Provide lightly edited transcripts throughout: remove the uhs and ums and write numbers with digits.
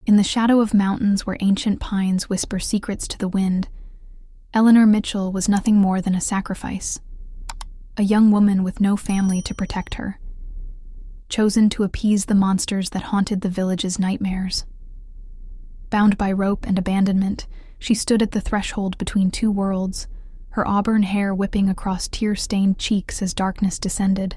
In the shadow of mountains where ancient pines whisper secrets to the wind, Eleanor Mitchell was nothing more than a sacrifice. A young woman with no family to protect her, chosen to appease the monsters that haunted the village's nightmares. Bound by rope and abandonment, she stood at the threshold between two worlds, her auburn hair whipping across tear-stained cheeks as darkness descended.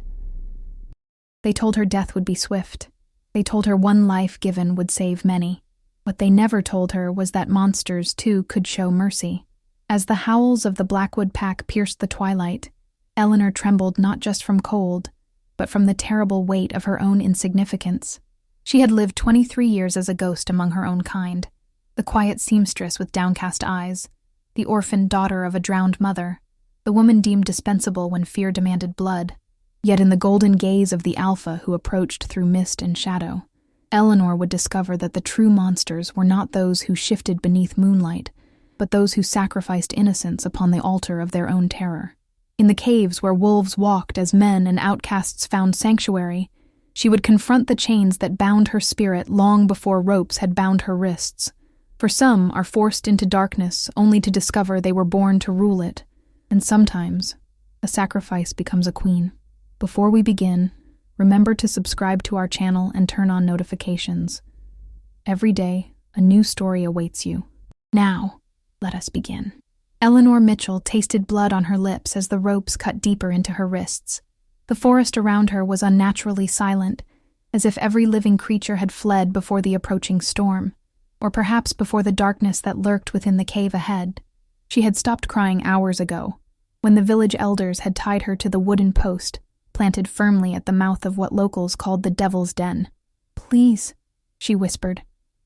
They told her death would be swift. They told her one life given would save many. What they never told her was that monsters, too, could show mercy. As the howls of the Blackwood Pack pierced the twilight, Eleanor trembled not just from cold, but from the terrible weight of her own insignificance. She had lived 23 years as a ghost among her own kind, the quiet seamstress with downcast eyes, the orphaned daughter of a drowned mother, the woman deemed dispensable when fear demanded blood. Yet in the golden gaze of the Alpha who approached through mist and shadow, Eleanor would discover that the true monsters were not those who shifted beneath moonlight, but those who sacrificed innocence upon the altar of their own terror. In the caves where wolves walked as men and outcasts found sanctuary, she would confront the chains that bound her spirit long before ropes had bound her wrists. For some are forced into darkness only to discover they were born to rule it, and sometimes a sacrifice becomes a queen. Before we begin, remember to subscribe to our channel and turn on notifications. Every day, a new story awaits you. Now, let us begin. Eleanor Mitchell tasted blood on her lips as the ropes cut deeper into her wrists. The forest around her was unnaturally silent, as if every living creature had fled before the approaching storm, or perhaps before the darkness that lurked within the cave ahead. She had stopped crying hours ago, when the village elders had tied her to the wooden post, planted firmly at the mouth of what locals called the Devil's Den. "Please," she whispered,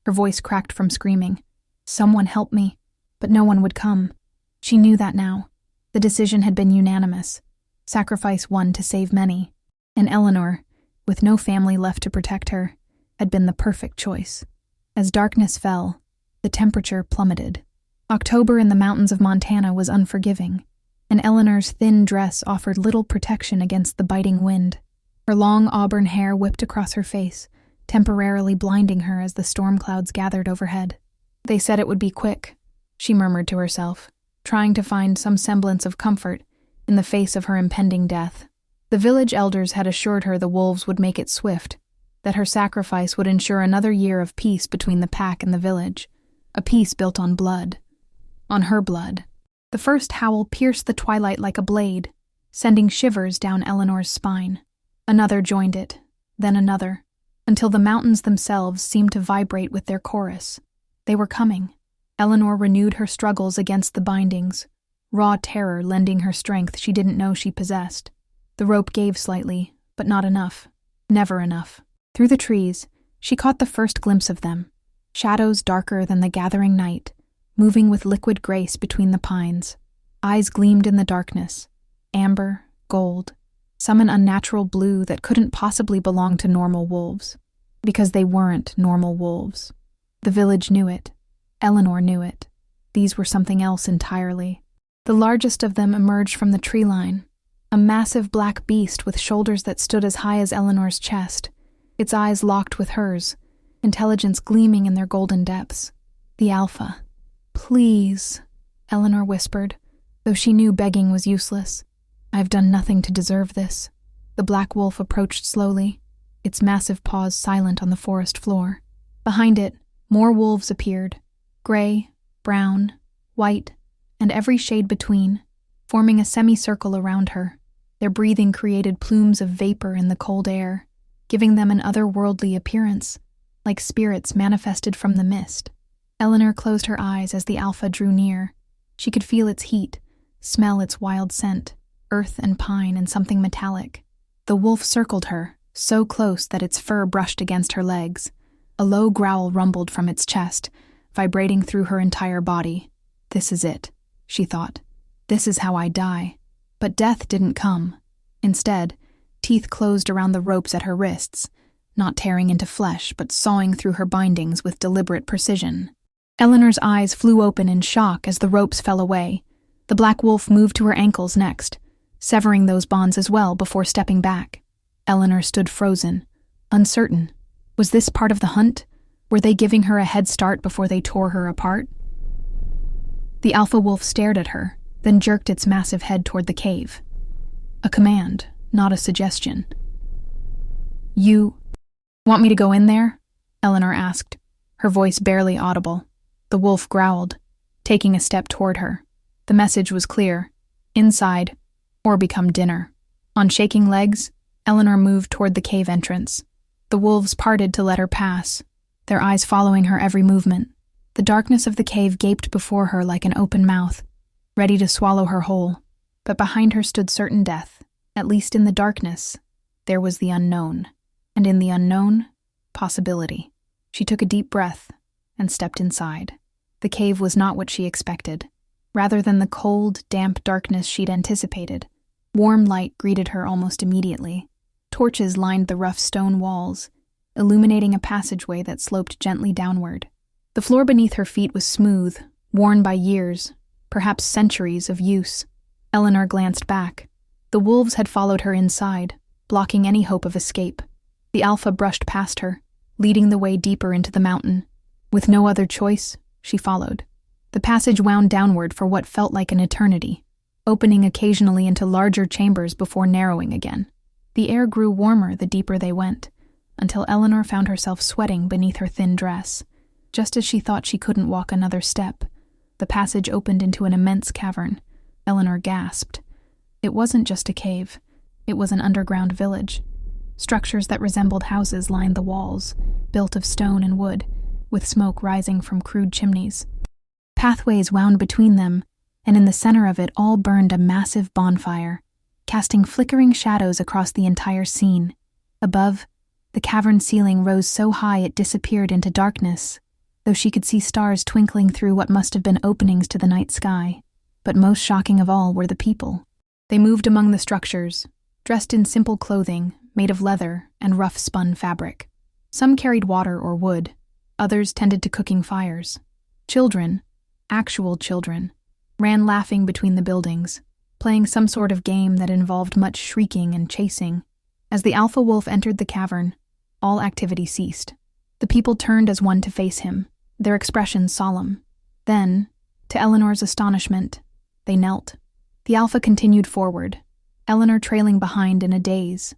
her voice cracked from screaming. "Someone help me." But no one would come. She knew that now. The decision had been unanimous. Sacrifice one to save many. And Eleanor, with no family left to protect her, had been the perfect choice. As darkness fell, the temperature plummeted. October in the mountains of Montana was unforgiving, and Eleanor's thin dress offered little protection against the biting wind. Her long auburn hair whipped across her face, temporarily blinding her as the storm clouds gathered overhead. "They said it would be quick," she murmured to herself, trying to find some semblance of comfort in the face of her impending death. The village elders had assured her the wolves would make it swift, that her sacrifice would ensure another year of peace between the pack and the village, a peace built on blood. On her blood. The first howl pierced the twilight like a blade, sending shivers down Eleanor's spine. Another joined it, then another, until the mountains themselves seemed to vibrate with their chorus. They were coming. Eleanor renewed her struggles against the bindings, raw terror lending her strength she didn't know she possessed. The rope gave slightly, but not enough. Never enough. Through the trees, she caught the first glimpse of them, shadows darker than the gathering night, moving with liquid grace between the pines. Eyes gleamed in the darkness, amber, gold, some an unnatural blue that couldn't possibly belong to normal wolves, because they weren't normal wolves. The village knew it. Eleanor knew it. These were something else entirely. The largest of them emerged from the tree line, a massive black beast with shoulders that stood as high as Eleanor's chest, its eyes locked with hers, intelligence gleaming in their golden depths. The Alpha. "Please," Eleanor whispered, though she knew begging was useless. "I've done nothing to deserve this." The black wolf approached slowly, its massive paws silent on the forest floor. Behind it, more wolves appeared, gray, brown, white, and every shade between, forming a semicircle around her. Their breathing created plumes of vapor in the cold air, giving them an otherworldly appearance, like spirits manifested from the mist. Eleanor closed her eyes as the Alpha drew near. She could feel its heat, smell its wild scent, earth and pine and something metallic. The wolf circled her, so close that its fur brushed against her legs. A low growl rumbled from its chest, vibrating through her entire body. "This is it," she thought. "This is how I die." But death didn't come. Instead, teeth closed around the ropes at her wrists, not tearing into flesh but sawing through her bindings with deliberate precision. Eleanor's eyes flew open in shock as the ropes fell away. The black wolf moved to her ankles next, severing those bonds as well before stepping back. Eleanor stood frozen, uncertain. Was this part of the hunt? Were they giving her a head start before they tore her apart? The alpha wolf stared at her, then jerked its massive head toward the cave. A command, not a suggestion. "You want me to go in there?" Eleanor asked, her voice barely audible. The wolf growled, taking a step toward her. The message was clear: inside, or become dinner. On shaking legs, Eleanor moved toward the cave entrance. The wolves parted to let her pass, their eyes following her every movement. The darkness of the cave gaped before her like an open mouth, ready to swallow her whole. But behind her stood certain death. At least in the darkness, there was the unknown. And in the unknown, possibility. She took a deep breath and stepped inside. The cave was not what she expected. Rather than the cold, damp darkness she'd anticipated, warm light greeted her almost immediately. Torches lined the rough stone walls, illuminating a passageway that sloped gently downward. The floor beneath her feet was smooth, worn by years, perhaps centuries of use. Eleanor glanced back. The wolves had followed her inside, blocking any hope of escape. The alpha brushed past her, leading the way deeper into the mountain. With no other choice, she followed. The passage wound downward for what felt like an eternity, opening occasionally into larger chambers before narrowing again. The air grew warmer the deeper they went, until Eleanor found herself sweating beneath her thin dress. Just as she thought she couldn't walk another step, the passage opened into an immense cavern. Eleanor gasped. It wasn't just a cave. It was an underground village. Structures that resembled houses lined the walls, built of stone and wood, with smoke rising from crude chimneys. Pathways wound between them, and in the center of it all burned a massive bonfire, casting flickering shadows across the entire scene. Above, the cavern ceiling rose so high it disappeared into darkness, though she could see stars twinkling through what must have been openings to the night sky. But most shocking of all were the people. They moved among the structures, dressed in simple clothing made of leather and rough spun fabric. Some carried water or wood, others tended to cooking fires. Children, actual children, ran laughing between the buildings, playing some sort of game that involved much shrieking and chasing. As the alpha wolf entered the cavern, all activity ceased. The people turned as one to face him, their expressions solemn. Then, to Eleanor's astonishment, they knelt. The alpha continued forward, Eleanor trailing behind in a daze.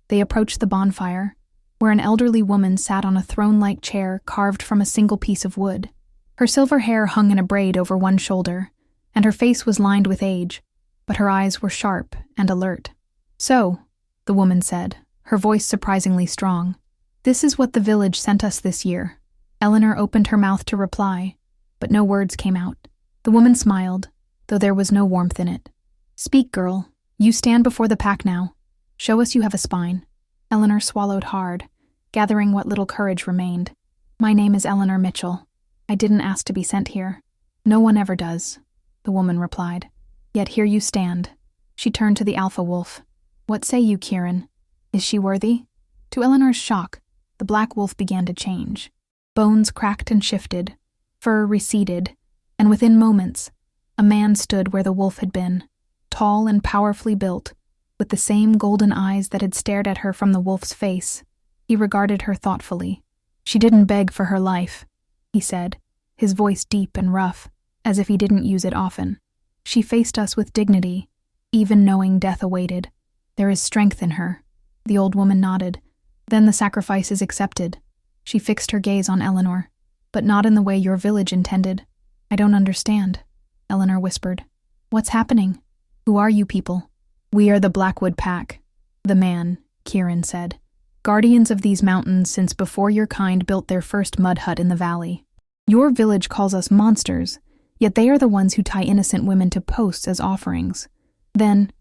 They approached the bonfire, where an elderly woman sat on a throne-like chair carved from a single piece of wood. Her silver hair hung in a braid over one shoulder, and her face was lined with age, but her eyes were sharp and alert. "So," the woman said, her voice surprisingly strong, "this is what the village sent us this year." Eleanor opened her mouth to reply, but no words came out. The woman smiled, though there was no warmth in it. "Speak, girl. You stand before the pack now. Show us you have a spine." Eleanor swallowed hard, gathering what little courage remained. "My name is Eleanor Mitchell. I didn't ask to be sent here. No one ever does," the woman replied. "Yet here you stand." She turned to the alpha wolf. "What say you, Kieran? Is she worthy?" To Eleanor's shock, the black wolf began to change. Bones cracked and shifted, fur receded, and within moments, a man stood where the wolf had been, tall and powerfully built, with the same golden eyes that had stared at her from the wolf's face. He regarded her thoughtfully. "She didn't beg for her life," he said, his voice deep and rough, as if he didn't use it often. "She faced us with dignity, even knowing death awaited. There is strength in her." The old woman nodded. "Then the sacrifice is accepted." She fixed her gaze on Eleanor. "But not in the way your village intended." "I don't understand," Eleanor whispered. "What's happening? Who are you people?" "We are the Blackwood Pack," the man, Kieran, said. "Guardians of these mountains since before your kind built their first mud hut in the valley. Your village calls us monsters, yet they are the ones who tie innocent women to posts as offerings. Then,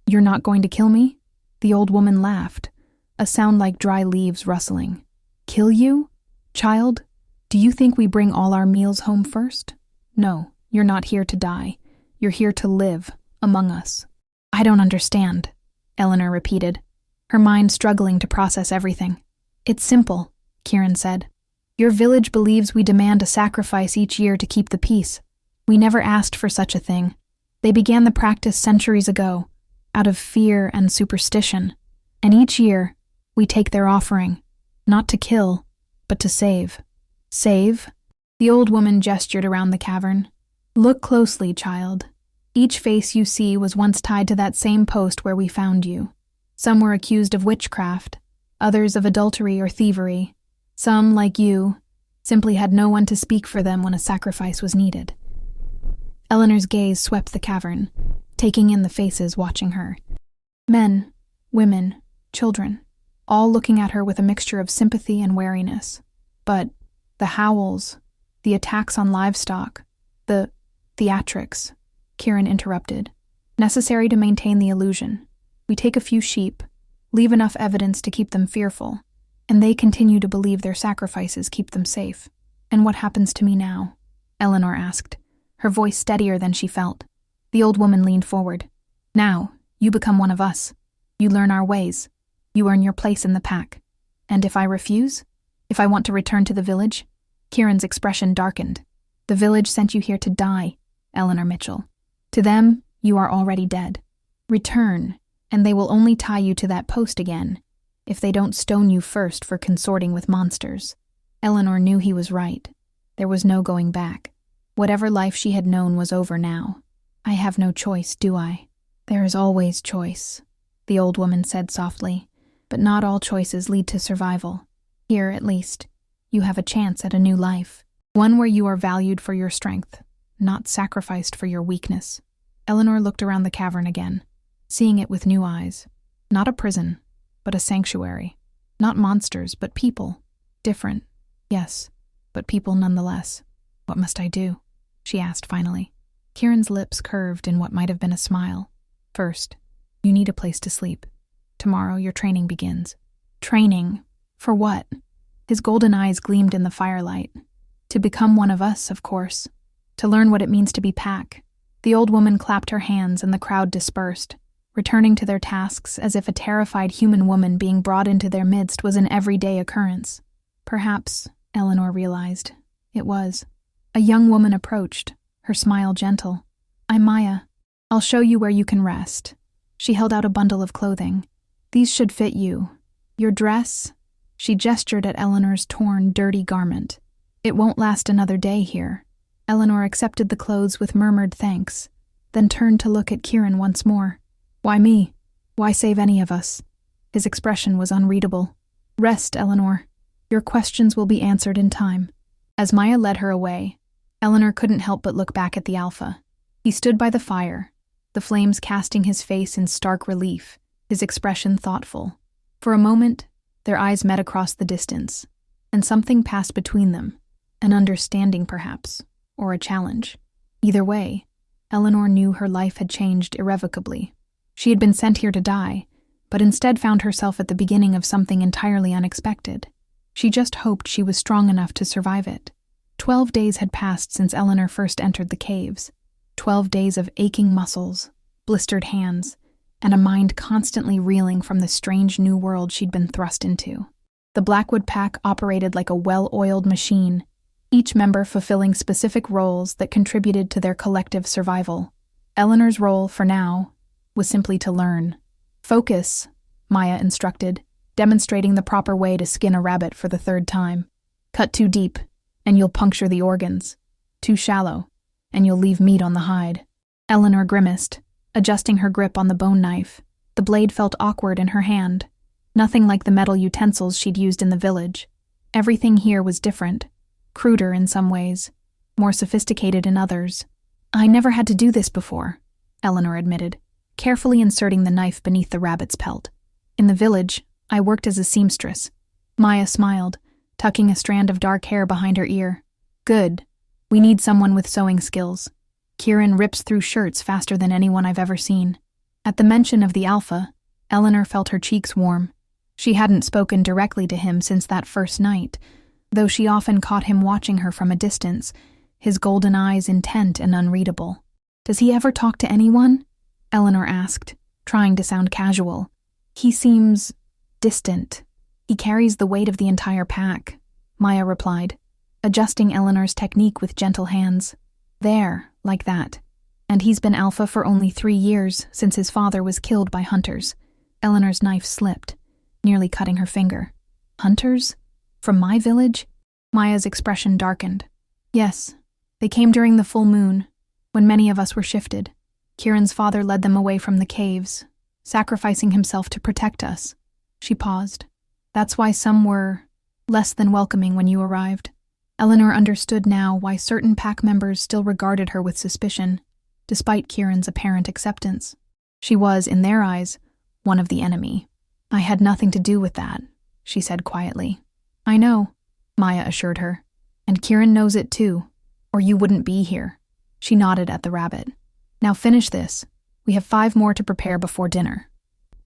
you're not going to kill me?" The old woman laughed, a sound like dry leaves rustling. "Kill you? Child, do you think we bring all our meals home first? No, you're not here to die. You're here to live among us." "I don't understand," Eleanor repeated, her mind struggling to process everything. "It's simple," Kieran said. "Your village believes we demand a sacrifice each year to keep the peace. We never asked for such a thing. They began the practice centuries ago, out of fear and superstition. And each year, we take their offering, not to kill, but to save. Save? The old woman gestured around the cavern. Look closely, child. Each face you see was once tied to that same post where we found you. Some were accused of witchcraft, others of adultery or thievery. Some, like you, simply had no one to speak for them when a sacrifice was needed. Eleanor's gaze swept the cavern, taking in the faces watching her. Men, women, children, all looking at her with a mixture of sympathy and wariness. But the howls, the attacks on livestock, the theatrics, Kieran interrupted. Necessary to maintain the illusion. We take a few sheep, leave enough evidence to keep them fearful, and they continue to believe their sacrifices keep them safe. And what happens to me now? Eleanor asked, her voice steadier than she felt. The old woman leaned forward. Now, you become one of us. You learn our ways. You earn your place in the pack. And if I refuse? If I want to return to the village? Kieran's expression darkened. The village sent you here to die, Eleanor Mitchell. To them, you are already dead. Return, and they will only tie you to that post again, if they don't stone you first for consorting with monsters. Eleanor knew he was right. There was no going back. Whatever life she had known was over now. I have no choice, do I? There is always choice, the old woman said softly, but not all choices lead to survival. Here, at least, you have a chance at a new life, one where you are valued for your strength, not sacrificed for your weakness. Eleanor looked around the cavern again, seeing it with new eyes. Not a prison, but a sanctuary. Not monsters, but people. Different, yes, but people nonetheless. What must I do? She asked finally. Kieran's lips curved in what might have been a smile. First, you need a place to sleep. Tomorrow your training begins. Training? For what? His golden eyes gleamed in the firelight. To become one of us, of course. To learn what it means to be pack. The old woman clapped her hands and the crowd dispersed, returning to their tasks as if a terrified human woman being brought into their midst was an everyday occurrence. Perhaps, Eleanor realized, it was. A young woman approached, her smile gentle. I'm Maya. I'll show you where you can rest. She held out a bundle of clothing. These should fit you. Your dress? She gestured at Eleanor's torn, dirty garment. It won't last another day here. Eleanor accepted the clothes with murmured thanks, then turned to look at Kieran once more. Why me? Why save any of us? His expression was unreadable. Rest, Eleanor. Your questions will be answered in time. As Maya led her away, Eleanor couldn't help but look back at the Alpha. He stood by the fire, the flames casting his face in stark relief, his expression thoughtful. For a moment, their eyes met across the distance, and something passed between them, an understanding perhaps, or a challenge. Either way, Eleanor knew her life had changed irrevocably. She had been sent here to die, but instead found herself at the beginning of something entirely unexpected. She just hoped she was strong enough to survive it. 12 days had passed since Eleanor first entered the caves. 12 days of aching muscles, blistered hands, and a mind constantly reeling from the strange new world she'd been thrust into. The Blackwood Pack operated like a well-oiled machine, each member fulfilling specific roles that contributed to their collective survival. Eleanor's role, for now, was simply to learn. Focus, Maya instructed, demonstrating the proper way to skin a rabbit for the 3rd time. Cut too deep, and you'll puncture the organs. Too shallow, and you'll leave meat on the hide. Eleanor grimaced, adjusting her grip on the bone knife. The blade felt awkward in her hand, nothing like the metal utensils she'd used in the village. Everything here was different, cruder in some ways, more sophisticated in others. I never had to do this before, Eleanor admitted, carefully inserting the knife beneath the rabbit's pelt. In the village, I worked as a seamstress. Maya smiled, tucking a strand of dark hair behind her ear. Good. We need someone with sewing skills. Kieran rips through shirts faster than anyone I've ever seen. At the mention of the Alpha, Eleanor felt her cheeks warm. She hadn't spoken directly to him since that first night, though she often caught him watching her from a distance, his golden eyes intent and unreadable. Does he ever talk to anyone? Eleanor asked, trying to sound casual. He seems distant. He carries the weight of the entire pack, Maya replied, adjusting Eleanor's technique with gentle hands. There, like that. And he's been Alpha for only 3 years since his father was killed by hunters. Eleanor's knife slipped, nearly cutting her finger. Hunters? From my village? Maya's expression darkened. Yes, they came during the full moon, when many of us were shifted. Kieran's father led them away from the caves, sacrificing himself to protect us. She paused. That's why some were less than welcoming when you arrived. Eleanor understood now why certain pack members still regarded her with suspicion, despite Kieran's apparent acceptance. She was, in their eyes, one of the enemy. I had nothing to do with that, she said quietly. I know, Maya assured her. And Kieran knows it too, or you wouldn't be here. She nodded at the rabbit. Now finish this. We have 5 more to prepare before dinner.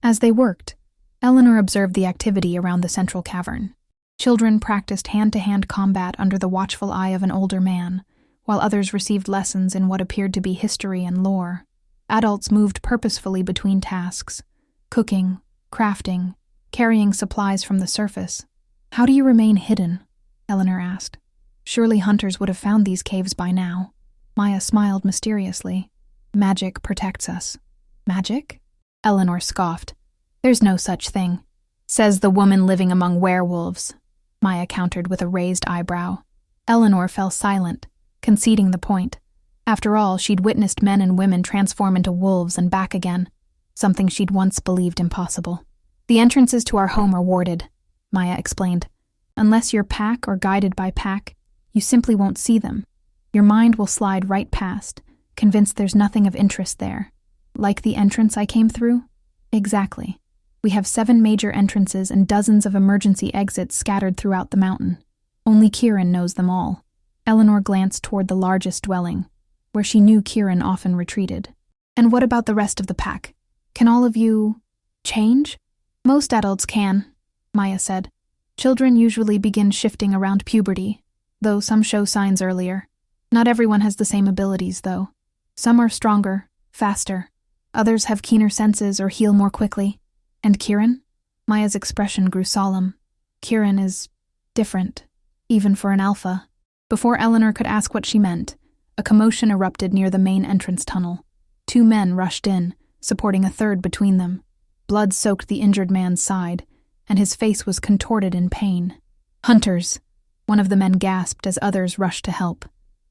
As they worked, Eleanor observed the activity around the central cavern. Children practiced hand-to-hand combat under the watchful eye of an older man, while others received lessons in what appeared to be history and lore. Adults moved purposefully between tasks, cooking, crafting, carrying supplies from the surface. How do you remain hidden? Eleanor asked. Surely hunters would have found these caves by now. Maya smiled mysteriously. Magic protects us. Magic? Eleanor scoffed. There's no such thing. Says the woman living among werewolves, Maya countered with a raised eyebrow. Eleanor fell silent, conceding the point. After all, she'd witnessed men and women transform into wolves and back again, something she'd once believed impossible. The entrances to our home are warded, Maya explained. Unless you're pack or guided by pack, you simply won't see them. Your mind will slide right past, convinced there's nothing of interest there. Like the entrance I came through? Exactly. We have 7 major entrances and dozens of emergency exits scattered throughout the mountain. Only Kieran knows them all. Eleanor glanced toward the largest dwelling, where she knew Kieran often retreated. And what about the rest of the pack? Can all of you change? Most adults can, Maya said. Children usually begin shifting around puberty, though some show signs earlier. Not everyone has the same abilities, though. Some are stronger, faster. Others have keener senses or heal more quickly. And Kieran? Maya's expression grew solemn. Kieran is different, even for an alpha. Before Eleanor could ask what she meant, a commotion erupted near the main entrance tunnel. 2 men rushed in, supporting a third between them. Blood soaked the injured man's side, and his face was contorted in pain. Hunters, one of the men gasped as others rushed to help.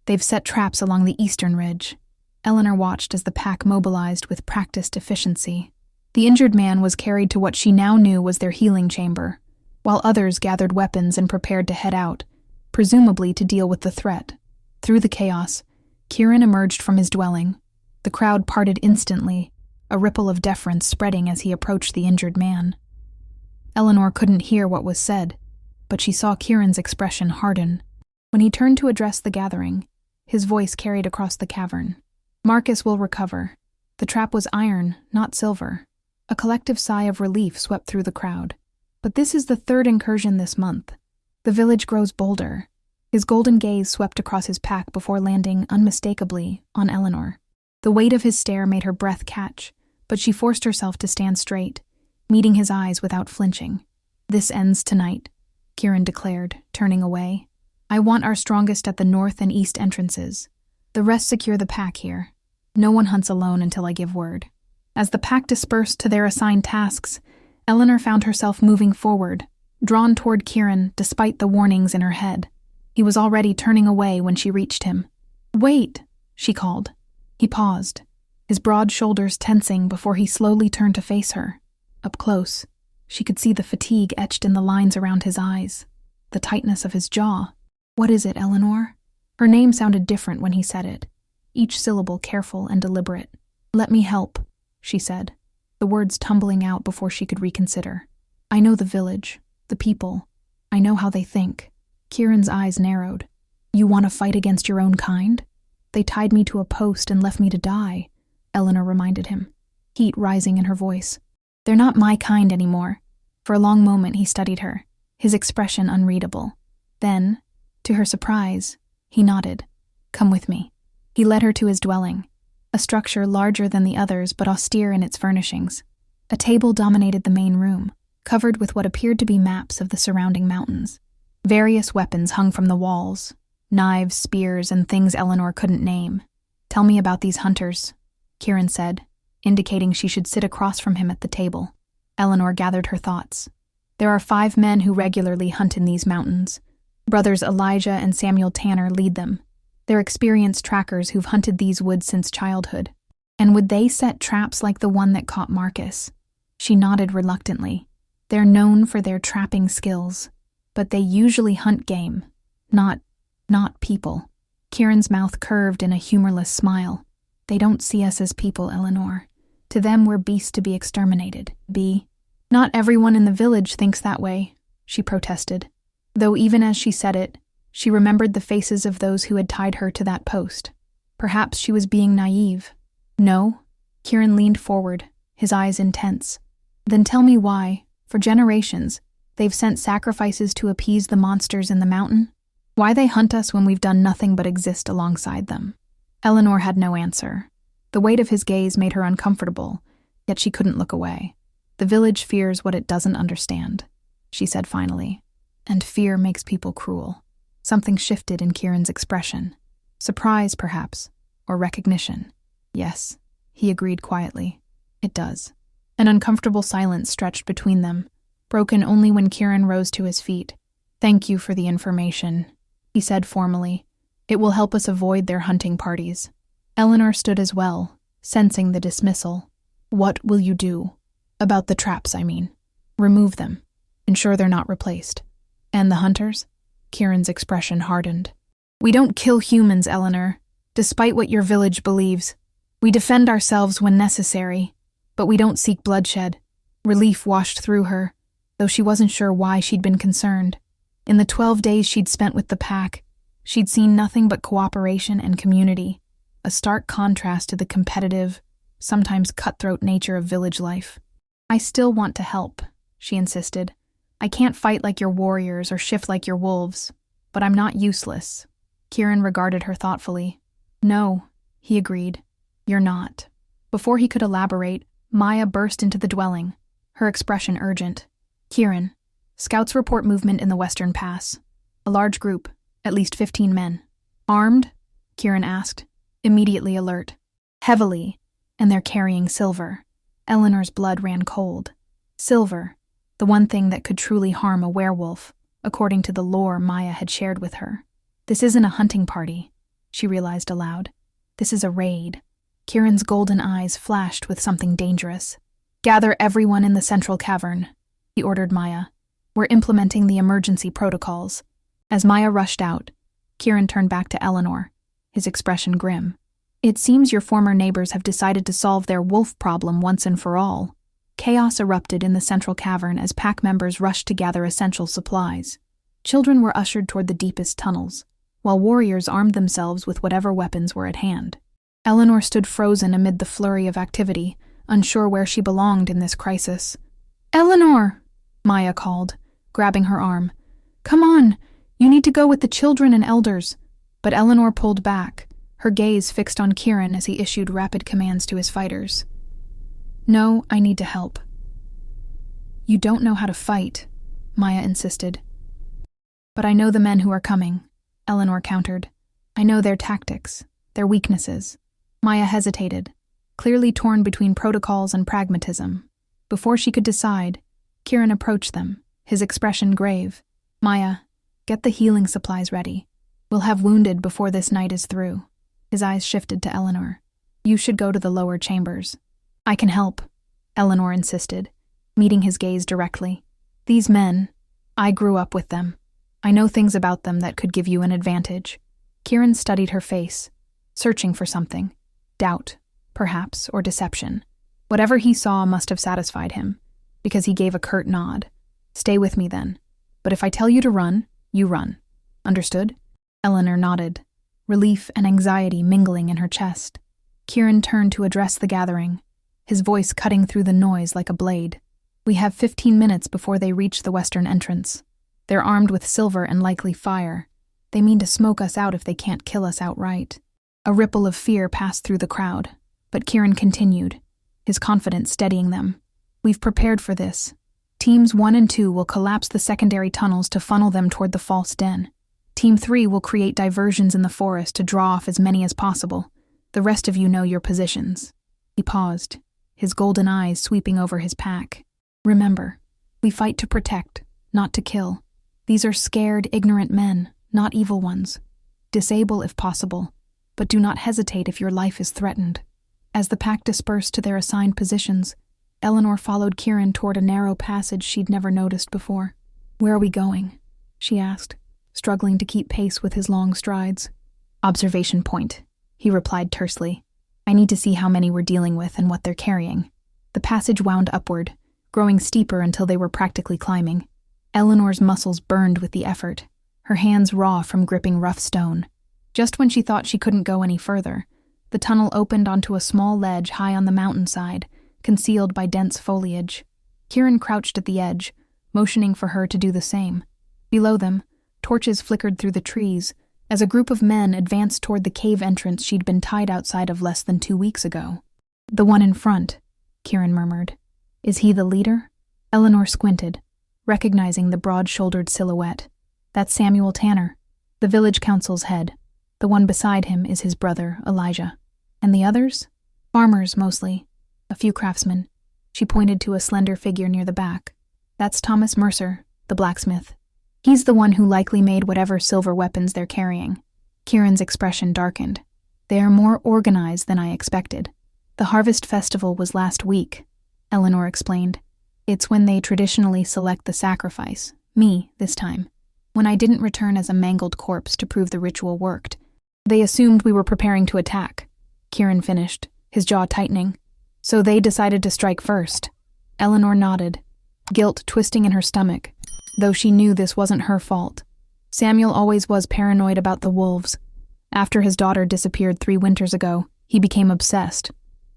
They've set traps along the eastern ridge. Eleanor watched as the pack mobilized with practiced efficiency. The injured man was carried to what she now knew was their healing chamber, while others gathered weapons and prepared to head out, presumably to deal with the threat. Through the chaos, Kieran emerged from his dwelling. The crowd parted instantly, a ripple of deference spreading as he approached the injured man. Eleanor couldn't hear what was said, but she saw Kieran's expression harden. When he turned to address the gathering, his voice carried across the cavern. Marcus will recover. The trap was iron, not silver. A collective sigh of relief swept through the crowd. But this is the 3rd incursion this month. The village grows bolder. His golden gaze swept across his pack before landing unmistakably on Eleanor. The weight of his stare made her breath catch, but she forced herself to stand straight, meeting his eyes without flinching. This ends tonight, Kieran declared, turning away. I want our strongest at the north and east entrances. The rest secure the pack here. No one hunts alone until I give word. As the pack dispersed to their assigned tasks, Eleanor found herself moving forward, drawn toward Kieran despite the warnings in her head. He was already turning away when she reached him. Wait, she called. He paused, his broad shoulders tensing before he slowly turned to face her. Up close, she could see the fatigue etched in the lines around his eyes, the tightness of his jaw. What is it, Eleanor? Her name sounded different when he said it, each syllable careful and deliberate. Let me help, she said, the words tumbling out before she could reconsider. I know the village, the people. I know how they think. Kieran's eyes narrowed. You want to fight against your own kind? They tied me to a post and left me to die, Eleanor reminded him, heat rising in her voice. They're not my kind anymore. For a long moment he studied her, his expression unreadable. Then, to her surprise, he nodded. Come with me. He led her to his dwelling, a structure larger than the others but austere in its furnishings. A table dominated the main room, covered with what appeared to be maps of the surrounding mountains. Various weapons hung from the walls, knives, spears, and things Eleanor couldn't name. Tell me about these hunters, Kieran said, indicating she should sit across from him at the table. Eleanor gathered her thoughts. There are 5 men who regularly hunt in these mountains. Brothers Elijah and Samuel Tanner lead them. They're experienced trackers who've hunted these woods since childhood. And would they set traps like the one that caught Marcus? She nodded reluctantly. They're known for their trapping skills, but they usually hunt game, not people. Kieran's mouth curved in a humorless smile. They don't see us as people, Eleanor. To them, we're beasts to be exterminated. Not everyone in the village thinks that way, she protested. Though even as she said it, she remembered the faces of those who had tied her to that post. Perhaps she was being naive. No? Kieran leaned forward, his eyes intense. Then tell me why, for generations, they've sent sacrifices to appease the monsters in the mountain? Why they hunt us when we've done nothing but exist alongside them? Eleanor had no answer. The weight of his gaze made her uncomfortable, yet she couldn't look away. The village fears what it doesn't understand, she said finally. And fear makes people cruel. Something shifted in Kieran's expression. Surprise, perhaps, or recognition. Yes, he agreed quietly. It does. An uncomfortable silence stretched between them, broken only when Kieran rose to his feet. Thank you for the information, he said formally. It will help us avoid their hunting parties. Eleanor stood as well, sensing the dismissal. What will you do? About the traps, I mean. Remove them. Ensure they're not replaced. And the hunters? Kieran's expression hardened. We don't kill humans, Eleanor, despite what your village believes. We defend ourselves when necessary, but we don't seek bloodshed. Relief washed through her, though she wasn't sure why she'd been concerned. In the 12 days she'd spent with the pack, she'd seen nothing but cooperation and community, a stark contrast to the competitive, sometimes cutthroat nature of village life. I still want to help, she insisted. I can't fight like your warriors or shift like your wolves, but I'm not useless. Kieran regarded her thoughtfully. No, he agreed. You're not. Before he could elaborate, Maya burst into the dwelling, her expression urgent. Kieran, scouts report movement in the Western Pass. A large group, at least 15 men. Armed? Kieran asked, immediately alert. Heavily, and they're carrying silver. Eleanor's blood ran cold. Silver, the one thing that could truly harm a werewolf, according to the lore Maya had shared with her. This isn't a hunting party, she realized aloud. This is a raid. Kieran's golden eyes flashed with something dangerous. Gather everyone in the central cavern, he ordered Maya. We're implementing the emergency protocols. As Maya rushed out, Kieran turned back to Eleanor, his expression grim. It seems your former neighbors have decided to solve their wolf problem once and for all. Chaos erupted in the central cavern as pack members rushed to gather essential supplies. Children were ushered toward the deepest tunnels, while warriors armed themselves with whatever weapons were at hand. Eleanor stood frozen amid the flurry of activity, unsure where she belonged in this crisis. Eleanor! Maya called, grabbing her arm. Come on, you need to go with the children and elders. But Eleanor pulled back, her gaze fixed on Kieran as he issued rapid commands to his fighters. No, I need to help. You don't know how to fight, Maya insisted. But I know the men who are coming, Eleanor countered. I know their tactics, their weaknesses. Maya hesitated, clearly torn between protocols and pragmatism. Before she could decide, Kieran approached them, his expression grave. Maya, get the healing supplies ready. We'll have wounded before this night is through. His eyes shifted to Eleanor. You should go to the lower chambers. I can help, Eleanor insisted, meeting his gaze directly. These men, I grew up with them. I know things about them that could give you an advantage. Kieran studied her face, searching for something. Doubt, perhaps, or deception. Whatever he saw must have satisfied him, because he gave a curt nod. Stay with me then. But if I tell you to run, you run. Understood? Eleanor nodded, relief and anxiety mingling in her chest. Kieran turned to address the gathering, his voice cutting through the noise like a blade. We have 15 minutes before they reach the western entrance. They're armed with silver and likely fire. They mean to smoke us out if they can't kill us outright. A ripple of fear passed through the crowd, but Kieran continued, his confidence steadying them. We've prepared for this. Teams 1 and 2 will collapse the secondary tunnels to funnel them toward the false den. Team 3 will create diversions in the forest to draw off as many as possible. The rest of you know your positions. He paused, his golden eyes sweeping over his pack. Remember, we fight to protect, not to kill. These are scared, ignorant men, not evil ones. Disable if possible, but do not hesitate if your life is threatened. As the pack dispersed to their assigned positions, Eleanor followed Kieran toward a narrow passage she'd never noticed before. "Where are we going?" she asked, struggling to keep pace with his long strides. "Observation point," he replied tersely. "I need to see how many we're dealing with and what they're carrying." The passage wound upward, growing steeper until they were practically climbing. Eleanor's muscles burned with the effort, her hands raw from gripping rough stone. Just when she thought she couldn't go any further, the tunnel opened onto a small ledge high on the mountainside, concealed by dense foliage. Kieran crouched at the edge, motioning for her to do the same. Below them, torches flickered through the trees as a group of men advanced toward the cave entrance she'd been tied outside of less than 2 weeks ago. "The one in front," Kieran murmured. "Is he the leader?" Eleanor squinted, recognizing the broad-shouldered silhouette. "That's Samuel Tanner, the village council's head. The one beside him is his brother, Elijah. And the others? Farmers, mostly. A few craftsmen." She pointed to a slender figure near the back. "That's Thomas Mercer, the blacksmith. He's the one who likely made whatever silver weapons they're carrying." Kieran's expression darkened. "They are more organized than I expected. The Harvest Festival was last week," Eleanor explained. "It's when they traditionally select the sacrifice, me this time. When I didn't return as a mangled corpse to prove the ritual worked. They assumed we were preparing to attack," Kieran finished, his jaw tightening. "So they decided to strike first." Eleanor nodded, guilt twisting in her stomach, though she knew this wasn't her fault. Samuel always was paranoid about the wolves. After his daughter disappeared 3 winters ago, he became obsessed.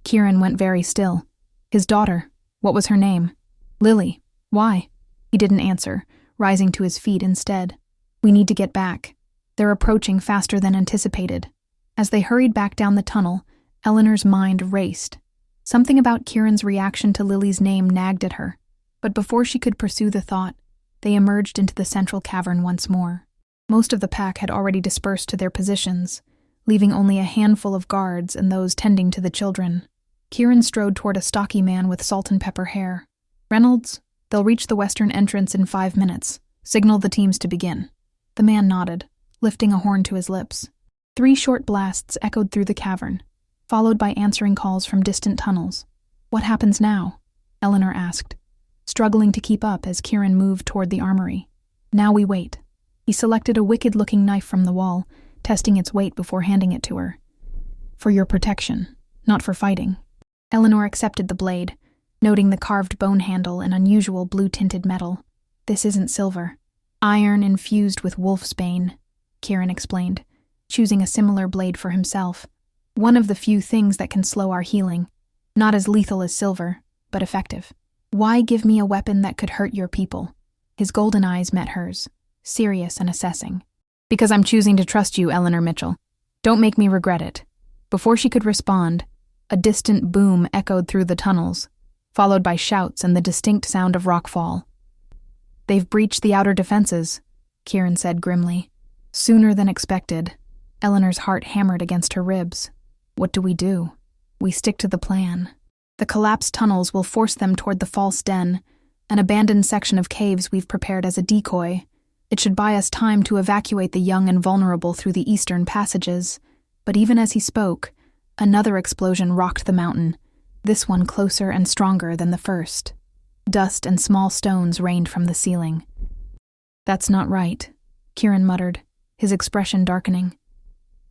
Kieran went very still. "His daughter, what was her name?" "Lily. Why?" He didn't answer, rising to his feet instead. "We need to get back. They're approaching faster than anticipated." As they hurried back down the tunnel, Eleanor's mind raced. Something about Kieran's reaction to Lily's name nagged at her, but before she could pursue the thought, they emerged into the central cavern once more. Most of the pack had already dispersed to their positions, leaving only a handful of guards and those tending to the children. Kieran strode toward a stocky man with salt and pepper hair. "Reynolds, they'll reach the western entrance in 5 minutes. Signal the teams to begin." The man nodded, lifting a horn to his lips. 3 short blasts echoed through the cavern, followed by answering calls from distant tunnels. "What happens now?" Eleanor asked, struggling to keep up as Kieran moved toward the armory. "Now we wait." He selected a wicked-looking knife from the wall, testing its weight before handing it to her. "For your protection, not for fighting." Eleanor accepted the blade, noting the carved bone handle and unusual blue-tinted metal. "This isn't silver. Iron infused with wolf's bane," Kieran explained, choosing a similar blade for himself. "One of the few things that can slow our healing. Not as lethal as silver, but effective." "Why give me a weapon that could hurt your people?" His golden eyes met hers, serious and assessing. "Because I'm choosing to trust you, Eleanor Mitchell. Don't make me regret it." Before she could respond, a distant boom echoed through the tunnels, followed by shouts and the distinct sound of rockfall. "They've breached the outer defenses," Kieran said grimly. "Sooner than expected." Eleanor's heart hammered against her ribs. "What do? We stick to the plan. The collapsed tunnels will force them toward the false den, an abandoned section of caves we've prepared as a decoy. It should buy us time to evacuate the young and vulnerable through the eastern passages." But even as he spoke, another explosion rocked the mountain, this one closer and stronger than the first. Dust and small stones rained from the ceiling. "That's not right," Kieran muttered, his expression darkening.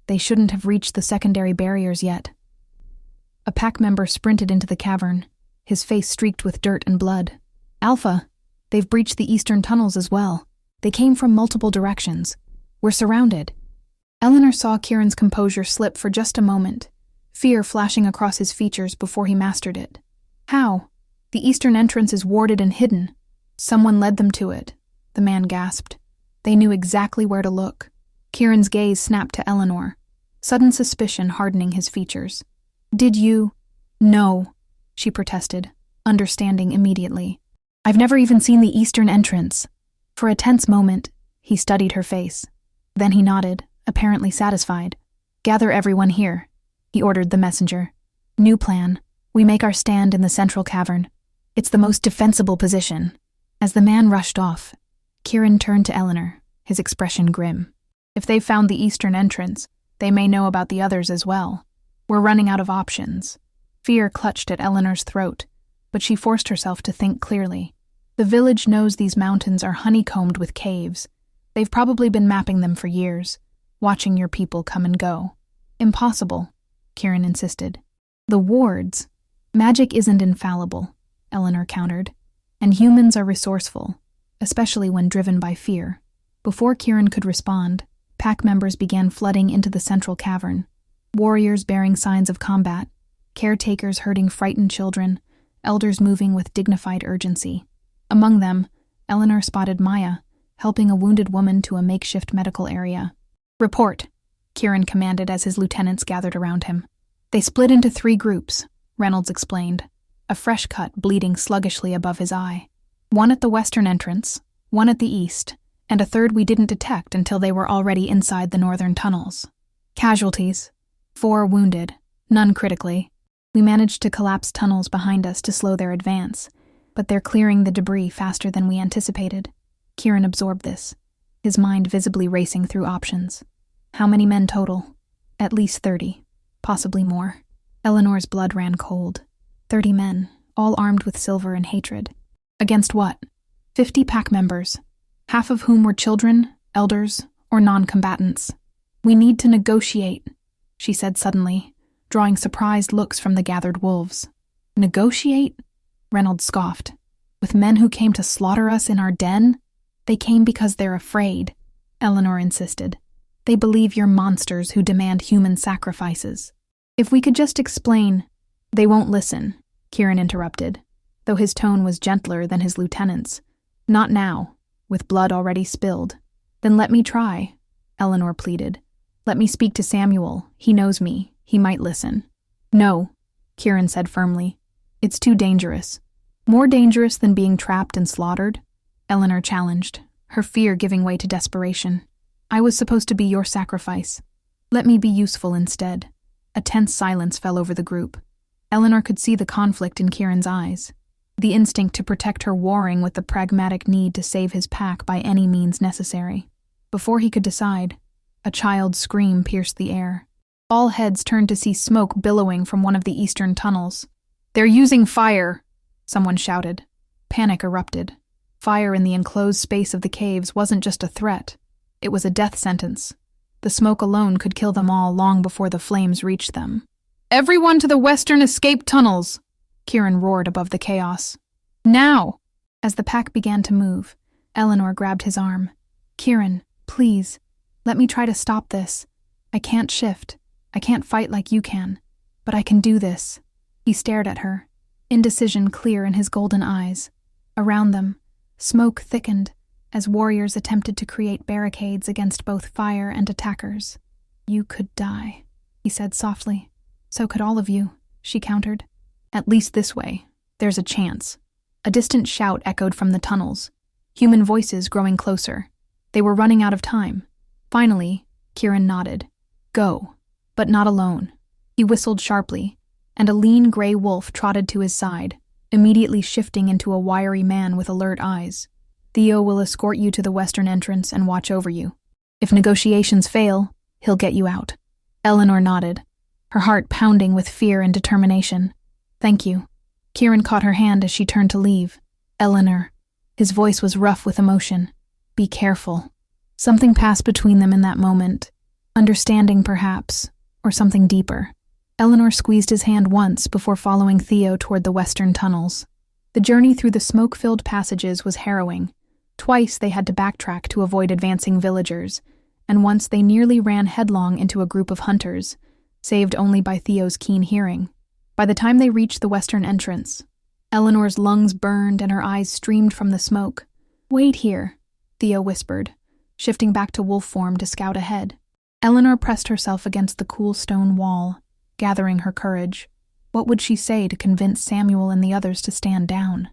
"They shouldn't have reached the secondary barriers yet." A pack member sprinted into the cavern, his face streaked with dirt and blood. "Alpha, they've breached the eastern tunnels as well. They came from multiple directions. We're surrounded." Eleanor saw Kieran's composure slip for just a moment, fear flashing across his features before he mastered it. "How? The eastern entrance is warded and hidden. Someone led them to it," the man gasped. They knew exactly where to look. Kieran's gaze snapped to Eleanor, sudden suspicion hardening his features. "Did you—" "No," she protested, understanding immediately. "I've never even seen the eastern entrance." For a tense moment, he studied her face. Then he nodded, apparently satisfied. "Gather everyone here," he ordered the messenger. "New plan. We make our stand in the central cavern. It's the most defensible position." As the man rushed off, Kieran turned to Eleanor, his expression grim. If they've found the eastern entrance, they may know about the others as well. We're running out of options. Fear clutched at Eleanor's throat, but she forced herself to think clearly. The village knows these mountains are honeycombed with caves. They've probably been mapping them for years, watching your people come and go. Impossible, Kieran insisted. The wards. Magic isn't infallible, Eleanor countered, and humans are resourceful, especially when driven by fear. Before Kieran could respond, pack members began flooding into the central cavern. Warriors bearing signs of combat, caretakers herding frightened children, elders moving with dignified urgency. Among them, Eleanor spotted Maya, helping a wounded woman to a makeshift medical area. "Report," Kieran commanded as his lieutenants gathered around him. They split into 3 groups, Reynolds explained, a fresh cut bleeding sluggishly above his eye. 1 at the western entrance, 1 at the east, and a 3rd we didn't detect until they were already inside the northern tunnels. Casualties: 4 wounded, none critically. We managed to collapse tunnels behind us to slow their advance, but they're clearing the debris faster than we anticipated. Kieran absorbed this, his mind visibly racing through options. How many men total? At least 30, possibly more. Eleanor's blood ran cold. 30 men, all armed with silver and hatred. Against what? 50 pack members, half of whom were children, elders, or non-combatants. "We need to negotiate," she said suddenly, drawing surprised looks from the gathered wolves. "Negotiate?" Reynolds scoffed. "With men who came to slaughter us in our den? They came because they're afraid," Eleanor insisted. "They believe you're monsters who demand human sacrifices. If we could just explain—" "They won't listen," Kieran interrupted, though his tone was gentler than his lieutenant's. "Not now, with blood already spilled." "Then let me try," Eleanor pleaded. "Let me speak to Samuel. He knows me. He might listen." "No," Kieran said firmly. "It's too dangerous." "More dangerous than being trapped and slaughtered?" Eleanor challenged, her fear giving way to desperation. "I was supposed to be your sacrifice. Let me be useful instead." A tense silence fell over the group. Eleanor could see the conflict in Kieran's eyes, the instinct to protect her warring with the pragmatic need to save his pack by any means necessary. Before he could decide, a child's scream pierced the air. All heads turned to see smoke billowing from one of the eastern tunnels. "They're using fire!" someone shouted. Panic erupted. Fire in the enclosed space of the caves wasn't just a threat. It was a death sentence. The smoke alone could kill them all long before the flames reached them. "Everyone to the western escape tunnels!" Kieran roared above the chaos. "Now!" As the pack began to move, Eleanor grabbed his arm. "Kieran, please, let me try to stop this. I can't shift. I can't fight like you can. But I can do this." He stared at her, indecision clear in his golden eyes. Around them, smoke thickened as warriors attempted to create barricades against both fire and attackers. "You could die," he said softly. "So could all of you," she countered. "At least this way. There's a chance." A distant shout echoed from the tunnels, human voices growing closer. They were running out of time. Finally, Kieran nodded. "Go." But not alone. He whistled sharply, and a lean gray wolf trotted to his side, immediately shifting into a wiry man with alert eyes. "Theo will escort you to the western entrance and watch over you. If negotiations fail, he'll get you out." Eleanor nodded, her heart pounding with fear and determination. "Thank you." Kieran caught her hand as she turned to leave. "Eleanor." His voice was rough with emotion. "Be careful." Something passed between them in that moment. Understanding, perhaps, or something deeper. Eleanor squeezed his hand once before following Theo toward the western tunnels. The journey through the smoke-filled passages was harrowing. Twice they had to backtrack to avoid advancing villagers, and once they nearly ran headlong into a group of hunters, saved only by Theo's keen hearing. By the time they reached the western entrance, Eleanor's lungs burned and her eyes streamed from the smoke. "Wait here," Theo whispered, shifting back to wolf form to scout ahead. Eleanor pressed herself against the cool stone wall, gathering her courage. What would she say to convince Samuel and the others to stand down?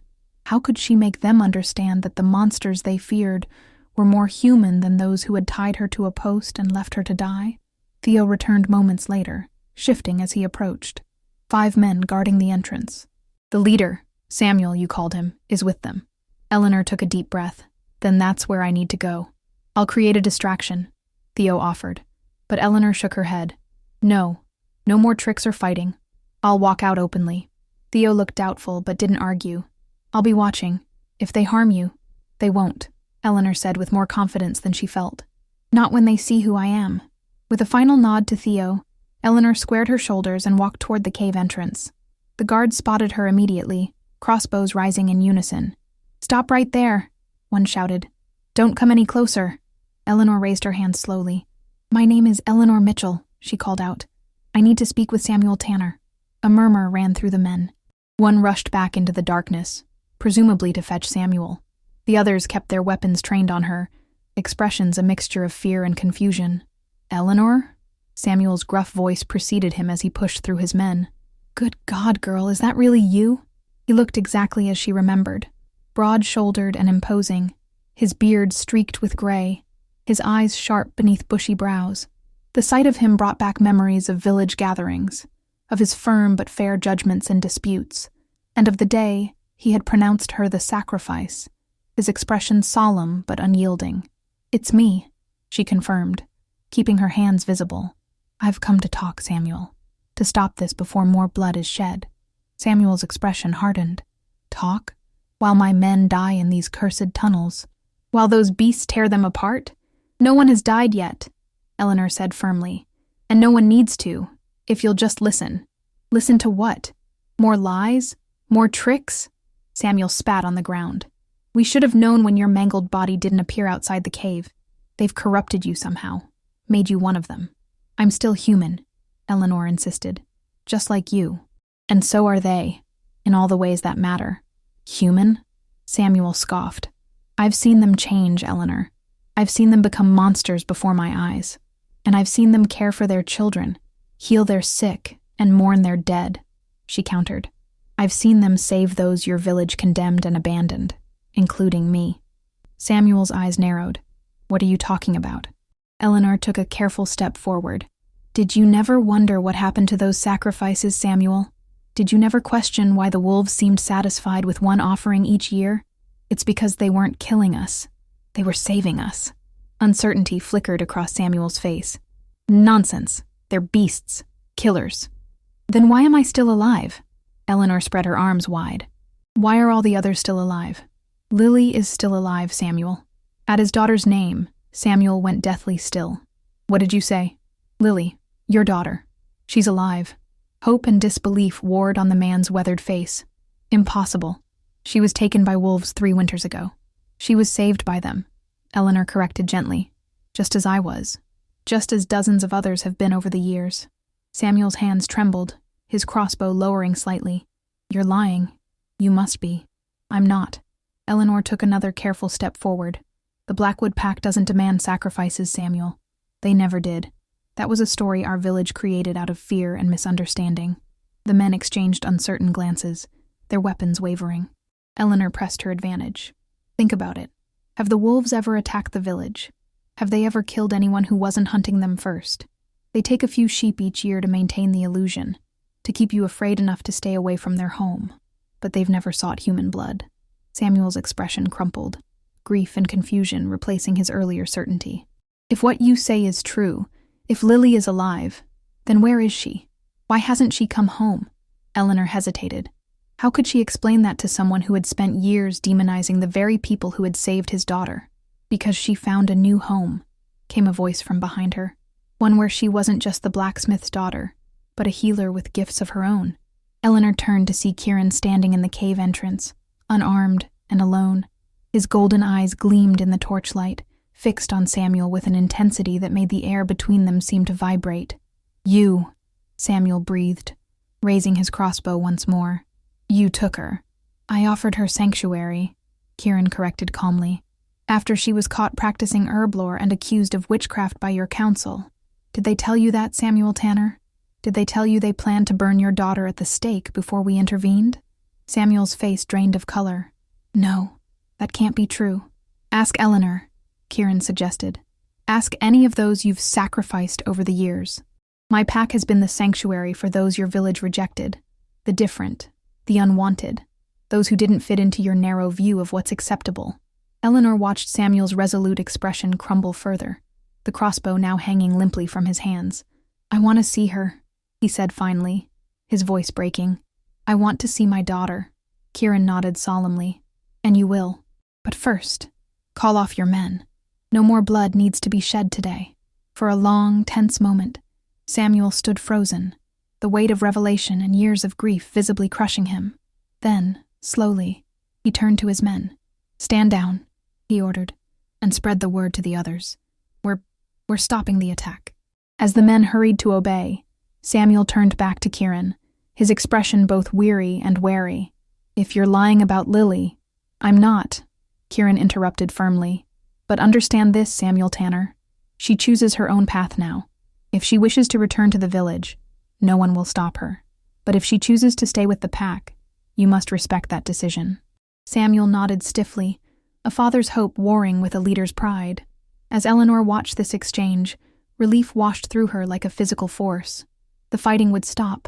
How could she make them understand that the monsters they feared were more human than those who had tied her to a post and left her to die? Theo returned moments later, shifting as he approached. 5 men guarding the entrance. "The leader, Samuel you called him, is with them." Eleanor took a deep breath. Then that's where I need to go. I'll create a distraction, Theo offered. But Eleanor shook her head. No, no more tricks or fighting. I'll walk out openly. Theo looked doubtful but didn't argue. I'll be watching. If they harm you, they won't, Eleanor said with more confidence than she felt. Not when they see who I am. With a final nod to Theo, Eleanor squared her shoulders and walked toward the cave entrance. The guards spotted her immediately, crossbows rising in unison. Stop right there, one shouted. Don't come any closer. Eleanor raised her hand slowly. My name is Eleanor Mitchell, she called out. I need to speak with Samuel Tanner. A murmur ran through the men. One rushed back into the darkness, presumably to fetch Samuel. The others kept their weapons trained on her, expressions a mixture of fear and confusion. Eleanor? Samuel's gruff voice preceded him as he pushed through his men. Good God, girl, is that really you? He looked exactly as she remembered. Broad-shouldered and imposing, his beard streaked with gray, his eyes sharp beneath bushy brows. The sight of him brought back memories of village gatherings, of his firm but fair judgments in disputes, and of the day he had pronounced her the sacrifice, his expression solemn but unyielding. It's me, she confirmed, keeping her hands visible. I've come to talk, Samuel, to stop this before more blood is shed. Samuel's expression hardened. Talk? While my men die in these cursed tunnels? While those beasts tear them apart? No one has died yet, Eleanor said firmly. And no one needs to, if you'll just listen. Listen to what? More lies? More tricks? Samuel spat on the ground. We should have known when your mangled body didn't appear outside the cave. They've corrupted you somehow, made you one of them. I'm still human, Eleanor insisted. Just like you. And so are they, in all the ways that matter. Human? Samuel scoffed. I've seen them change, Eleanor. I've seen them become monsters before my eyes. And I've seen them care for their children, heal their sick, and mourn their dead, she countered. I've seen them save those your village condemned and abandoned, including me. Samuel's eyes narrowed. What are you talking about? Eleanor took a careful step forward. Did you never wonder what happened to those sacrifices, Samuel? Did you never question why the wolves seemed satisfied with one offering each year? It's because they weren't killing us. They were saving us. Uncertainty flickered across Samuel's face. Nonsense. They're beasts. Killers. Then why am I still alive? Eleanor spread her arms wide. Why are all the others still alive? Lily is still alive, Samuel. At his daughter's name, Samuel went deathly still. What did you say? Lily, your daughter. She's alive. Hope and disbelief warred on the man's weathered face. Impossible. She was taken by wolves 3 winters ago. She was saved by them, Eleanor corrected gently. Just as I was. Just as dozens of others have been over the years. Samuel's hands trembled, his crossbow lowering slightly. You're lying. You must be. I'm not. Eleanor took another careful step forward. The Blackwood Pack doesn't demand sacrifices, Samuel. They never did. That was a story our village created out of fear and misunderstanding. The men exchanged uncertain glances, their weapons wavering. Eleanor pressed her advantage. Think about it. Have the wolves ever attacked the village? Have they ever killed anyone who wasn't hunting them first? They take a few sheep each year to maintain the illusion, to keep you afraid enough to stay away from their home. But they've never sought human blood. Samuel's expression crumpled, grief and confusion replacing his earlier certainty. If what you say is true, if Lily is alive, then where is she? Why hasn't she come home? Eleanor hesitated. How could she explain that to someone who had spent years demonizing the very people who had saved his daughter? Because she found a new home, came a voice from behind her. One where she wasn't just the blacksmith's daughter, but a healer with gifts of her own. Eleanor turned to see Kieran standing in the cave entrance, unarmed and alone. His golden eyes gleamed in the torchlight, fixed on Samuel with an intensity that made the air between them seem to vibrate. You, Samuel breathed, raising his crossbow once more. You took her. I offered her sanctuary, Kieran corrected calmly, after she was caught practicing herb lore and accused of witchcraft by your council. Did they tell you that, Samuel Tanner? Did they tell you they planned to burn your daughter at the stake before we intervened? Samuel's face drained of color. No, that can't be true. Ask Eleanor, Kieran suggested. Ask any of those you've sacrificed over the years. My pack has been the sanctuary for those your village rejected, the different, the unwanted, those who didn't fit into your narrow view of what's acceptable. Eleanor watched Samuel's resolute expression crumble further, the crossbow now hanging limply from his hands. "I want to see her," he said finally, his voice breaking. "I want to see my daughter." Kieran nodded solemnly. "And you will. But first, call off your men. No more blood needs to be shed today." For a long, tense moment, Samuel stood frozen, the weight of revelation and years of grief visibly crushing him. Then, slowly, he turned to his men. "Stand down," he ordered, "and spread the word to the others. We're stopping the attack." As the men hurried to obey, Samuel turned back to Kieran, his expression both weary and wary. "If you're lying about Lily—" "I'm not," Kieran interrupted firmly. "But understand this, Samuel Tanner. She chooses her own path now. If she wishes to return to the village, no one will stop her. But if she chooses to stay with the pack, you must respect that decision." Samuel nodded stiffly, a father's hope warring with a leader's pride. As Eleanor watched this exchange, relief washed through her like a physical force. The fighting would stop,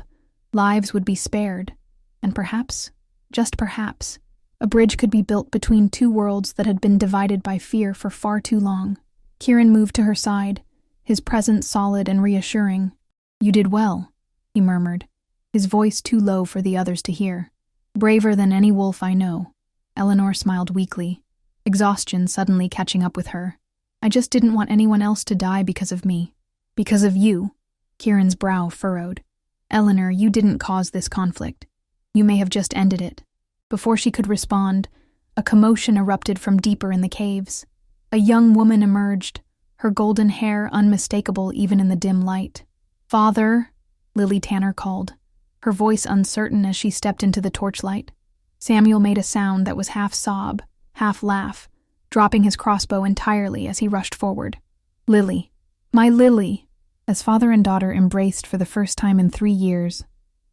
lives would be spared, and perhaps, just perhaps, a bridge could be built between two worlds that had been divided by fear for far too long. Kieran moved to her side, his presence solid and reassuring. "You did well," he murmured, his voice too low for the others to hear. "Braver than any wolf I know." Eleanor smiled weakly, exhaustion suddenly catching up with her. "I just didn't want anyone else to die because of me." "Because of you?" Kieran's brow furrowed. "Eleanor, you didn't cause this conflict. You may have just ended it." Before she could respond, a commotion erupted from deeper in the caves. A young woman emerged, her golden hair unmistakable even in the dim light. "Father," Lily Tanner called, her voice uncertain as she stepped into the torchlight. Samuel made a sound that was half sob, half laugh, dropping his crossbow entirely as he rushed forward. "Lily, my Lily!" As father and daughter embraced for the first time in 3 years,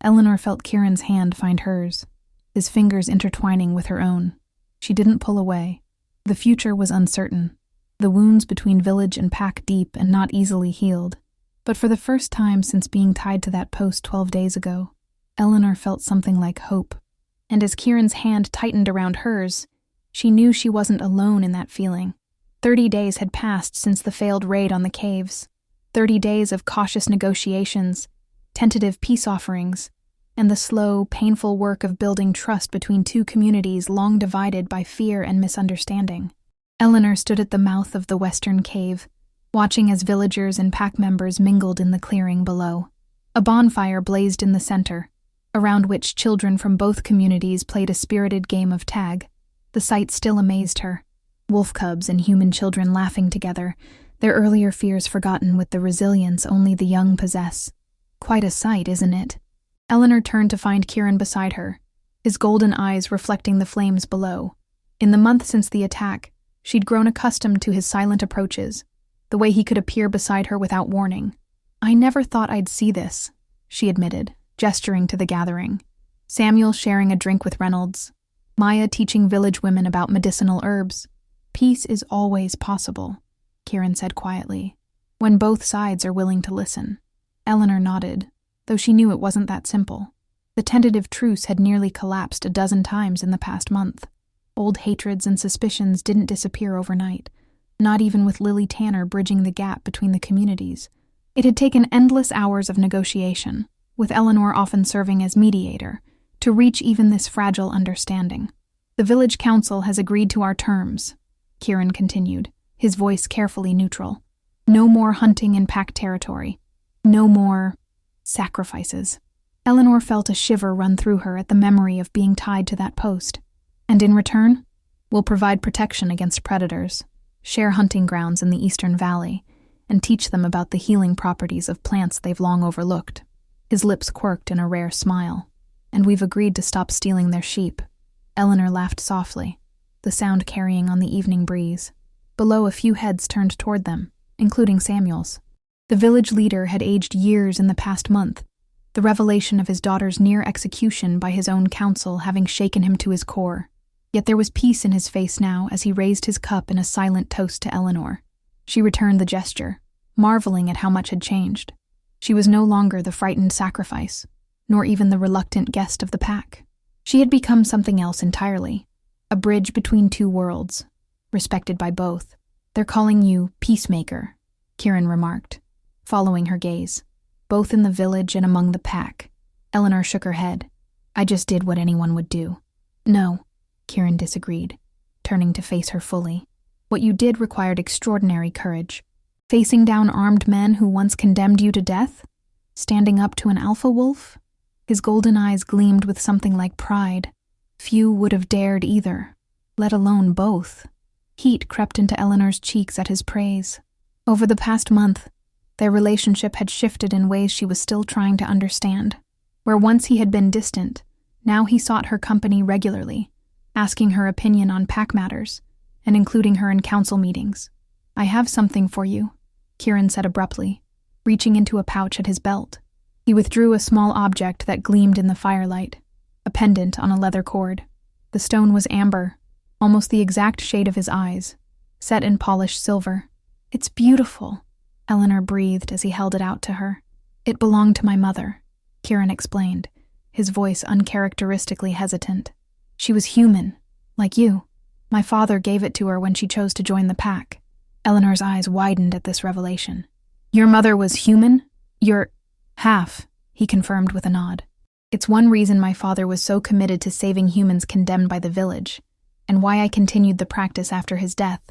Eleanor felt Kieran's hand find hers, his fingers intertwining with her own. She didn't pull away. The future was uncertain, the wounds between village and pack deep and not easily healed. But for the first time since being tied to that post 12 days ago, Eleanor felt something like hope. And as Kieran's hand tightened around hers, she knew she wasn't alone in that feeling. 30 days had passed since the failed raid on the caves. 30 days of cautious negotiations, tentative peace offerings, and the slow, painful work of building trust between two communities long divided by fear and misunderstanding. Eleanor stood at the mouth of the western cave, watching as villagers and pack members mingled in the clearing below. A bonfire blazed in the center, around which children from both communities played a spirited game of tag. The sight still amazed her. Wolf cubs and human children laughing together, their earlier fears forgotten with the resilience only the young possess. Quite a sight, isn't it? Eleanor turned to find Kieran beside her, his golden eyes reflecting the flames below. In the month since the attack, she'd grown accustomed to his silent approaches, the way he could appear beside her without warning. "I never thought I'd see this," she admitted, gesturing to the gathering. Samuel sharing a drink with Reynolds, Maya teaching village women about medicinal herbs. "Peace is always possible," Kieran said quietly, "when both sides are willing to listen." Eleanor nodded, though she knew it wasn't that simple. The tentative truce had nearly collapsed a dozen times in the past month. Old hatreds and suspicions didn't disappear overnight, not even with Lily Tanner bridging the gap between the communities. It had taken endless hours of negotiation, with Eleanor often serving as mediator, to reach even this fragile understanding. "The village council has agreed to our terms," Kieran continued, his voice carefully neutral. "No more hunting in pack territory. No more sacrifices." Eleanor felt a shiver run through her at the memory of being tied to that post. "And in return, we'll provide protection against predators, share hunting grounds in the Eastern Valley, and teach them about the healing properties of plants they've long overlooked." His lips quirked in a rare smile. "And we've agreed to stop stealing their sheep." Eleanor laughed softly, the sound carrying on the evening breeze. Below, a few heads turned toward them, including Samuel's. The village leader had aged years in the past month, the revelation of his daughter's near execution by his own council having shaken him to his core. Yet there was peace in his face now as he raised his cup in a silent toast to Eleanor. She returned the gesture, marveling at how much had changed. She was no longer the frightened sacrifice, nor even the reluctant guest of the pack. She had become something else entirely, a bridge between two worlds, respected by both. They're calling you Peacemaker, Kieran remarked, following her gaze. Both in the village and among the pack. Eleanor shook her head. I just did what anyone would do. No, Kieran disagreed, turning to face her fully. What you did required extraordinary courage. Facing down armed men who once condemned you to death? Standing up to an alpha wolf? His golden eyes gleamed with something like pride. Few would have dared either, let alone both. Heat crept into Eleanor's cheeks at his praise. Over the past month, their relationship had shifted in ways she was still trying to understand. Where once he had been distant, now he sought her company regularly, asking her opinion on pack matters, and including her in council meetings. I have something for you, Kieran said abruptly, reaching into a pouch at his belt. He withdrew a small object that gleamed in the firelight, a pendant on a leather cord. The stone was amber, almost the exact shade of his eyes, set in polished silver. It's beautiful, Eleanor breathed as he held it out to her. It belonged to my mother, Kieran explained, his voice uncharacteristically hesitant. She was human, like you. My father gave it to her when she chose to join the pack. Eleanor's eyes widened at this revelation. Your mother was human? You're half, he confirmed with a nod. It's one reason my father was so committed to saving humans condemned by the village, and why I continued the practice after his death.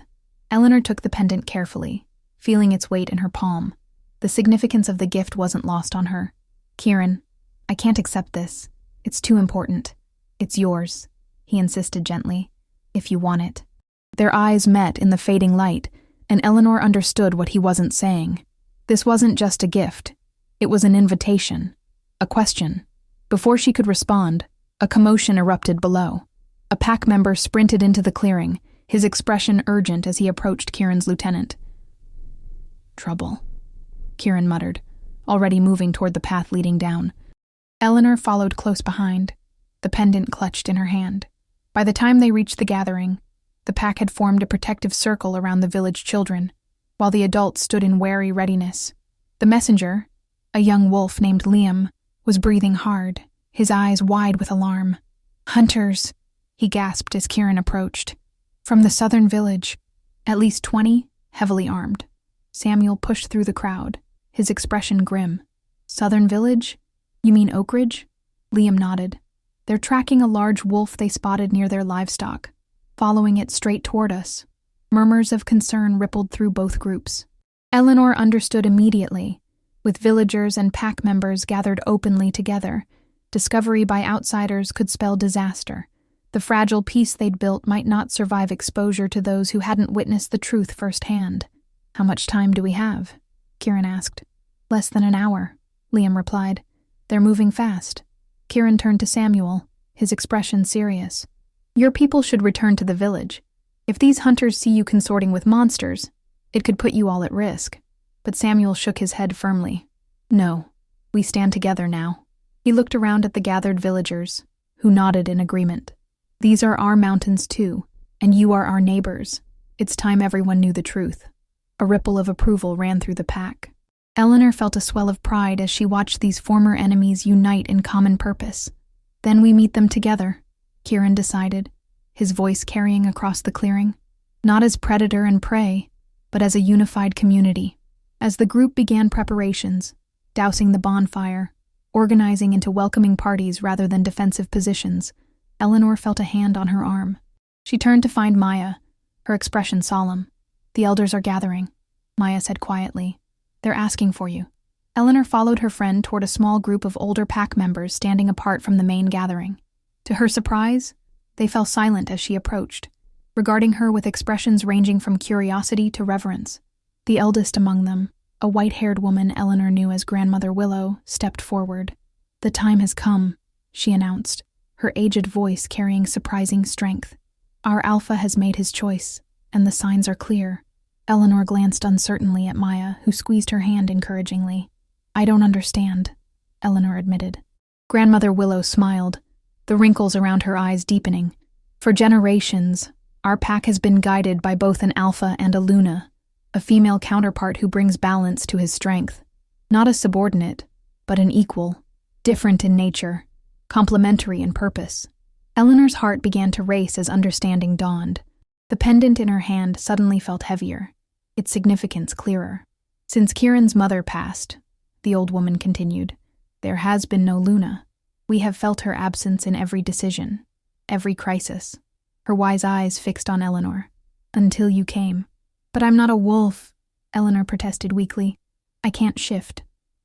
Eleanor took the pendant carefully, feeling its weight in her palm. The significance of the gift wasn't lost on her. Kieran, I can't accept this. It's too important. It's yours, he insisted gently, if you want it. Their eyes met in the fading light, and Eleanor understood what he wasn't saying. This wasn't just a gift. It was an invitation, a question. Before she could respond, a commotion erupted below. A pack member sprinted into the clearing, his expression urgent as he approached Kieran's lieutenant. Trouble, Kieran muttered, already moving toward the path leading down. Eleanor followed close behind, the pendant clutched in her hand. By the time they reached the gathering, the pack had formed a protective circle around the village children, while the adults stood in wary readiness. The messenger, a young wolf named Liam, was breathing hard, his eyes wide with alarm. Hunters, he gasped as Kieran approached. From the southern village, at least 20, heavily armed. Samuel pushed through the crowd, his expression grim. Southern village? You mean Oak Ridge? Liam nodded. They're tracking a large wolf they spotted near their livestock, following it straight toward us. Murmurs of concern rippled through both groups. Eleanor understood immediately. With villagers and pack members gathered openly together, discovery by outsiders could spell disaster. The fragile peace they'd built might not survive exposure to those who hadn't witnessed the truth firsthand. How much time do we have? Kieran asked. Less than an hour, Liam replied. They're moving fast. Kieran turned to Samuel, his expression serious. Your people should return to the village. If these hunters see you consorting with monsters, it could put you all at risk. But Samuel shook his head firmly. No, we stand together now. He looked around at the gathered villagers, who nodded in agreement. These are our mountains too, and you are our neighbors. It's time everyone knew the truth. A ripple of approval ran through the pack. Eleanor felt a swell of pride as she watched these former enemies unite in common purpose. Then we meet them together, Kieran decided, his voice carrying across the clearing. Not as predator and prey, but as a unified community. As the group began preparations, dousing the bonfire, organizing into welcoming parties rather than defensive positions, Eleanor felt a hand on her arm. She turned to find Maya, her expression solemn. The elders are gathering, Maya said quietly. They're asking for you. Eleanor followed her friend toward a small group of older pack members standing apart from the main gathering. To her surprise, they fell silent as she approached, regarding her with expressions ranging from curiosity to reverence. The eldest among them, a white-haired woman Eleanor knew as Grandmother Willow, stepped forward. The time has come, she announced, her aged voice carrying surprising strength. Our alpha has made his choice, and the signs are clear. Eleanor glanced uncertainly at Maya, who squeezed her hand encouragingly. I don't understand, Eleanor admitted. Grandmother Willow smiled, the wrinkles around her eyes deepening. For generations, our pack has been guided by both an alpha and a Luna, a female counterpart who brings balance to his strength. Not a subordinate, but an equal, different in nature, complementary in purpose. Eleanor's heart began to race as understanding dawned. The pendant in her hand suddenly felt heavier, its significance clearer. Since Kieran's mother passed, the old woman continued, there has been no Luna. We have felt her absence in every decision, every crisis. Her wise eyes fixed on Eleanor. Until you came. But I'm not a wolf, Eleanor protested weakly. I can't shift.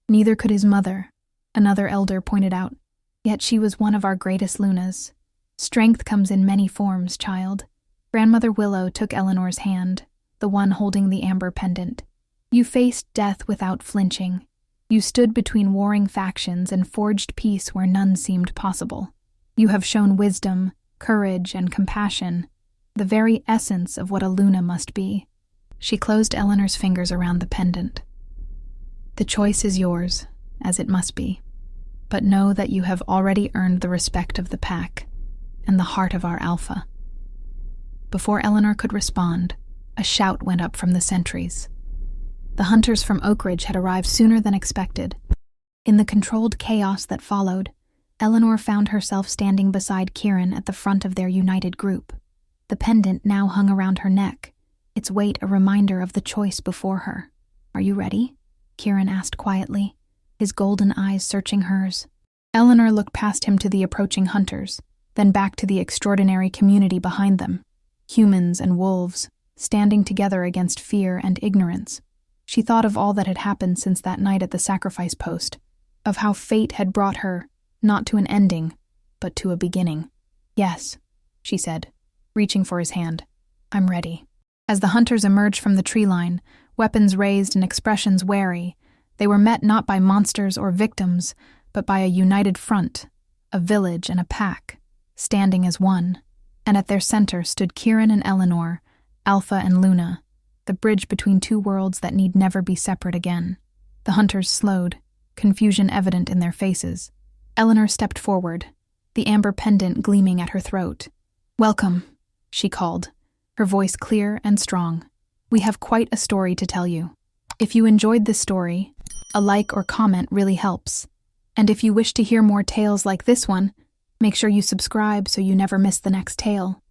Neither could his mother, another elder pointed out. Yet she was one of our greatest Lunas. Strength comes in many forms, child. Grandmother Willow took Eleanor's hand, the one holding the amber pendant. You faced death without flinching. You stood between warring factions and forged peace where none seemed possible. You have shown wisdom, courage, and compassion, the very essence of what a Luna must be. She closed Eleanor's fingers around the pendant. The choice is yours, as it must be. But know that you have already earned the respect of the pack and the heart of our alpha. Before Eleanor could respond, a shout went up from the sentries. The hunters from Oakridge had arrived sooner than expected. In the controlled chaos that followed, Eleanor found herself standing beside Kieran at the front of their united group. The pendant now hung around her neck, its weight a reminder of the choice before her. Are you ready? Kieran asked quietly, his golden eyes searching hers. Eleanor looked past him to the approaching hunters, then back to the extraordinary community behind them, humans and wolves, standing together against fear and ignorance. She thought of all that had happened since that night at the sacrifice post, of how fate had brought her, not to an ending, but to a beginning. Yes, she said, reaching for his hand. I'm ready. As the hunters emerged from the tree line, weapons raised and expressions wary, they were met not by monsters or victims, but by a united front, a village and a pack, standing as one. And at their center stood Kieran and Eleanor, Alpha and Luna, the bridge between two worlds that need never be separate again. The hunters slowed, confusion evident in their faces. Eleanor stepped forward, the amber pendant gleaming at her throat. Welcome, she called, her voice clear and strong. We have quite a story to tell you. If you enjoyed this story, a like or comment really helps. And if you wish to hear more tales like this one, make sure you subscribe so you never miss the next tale.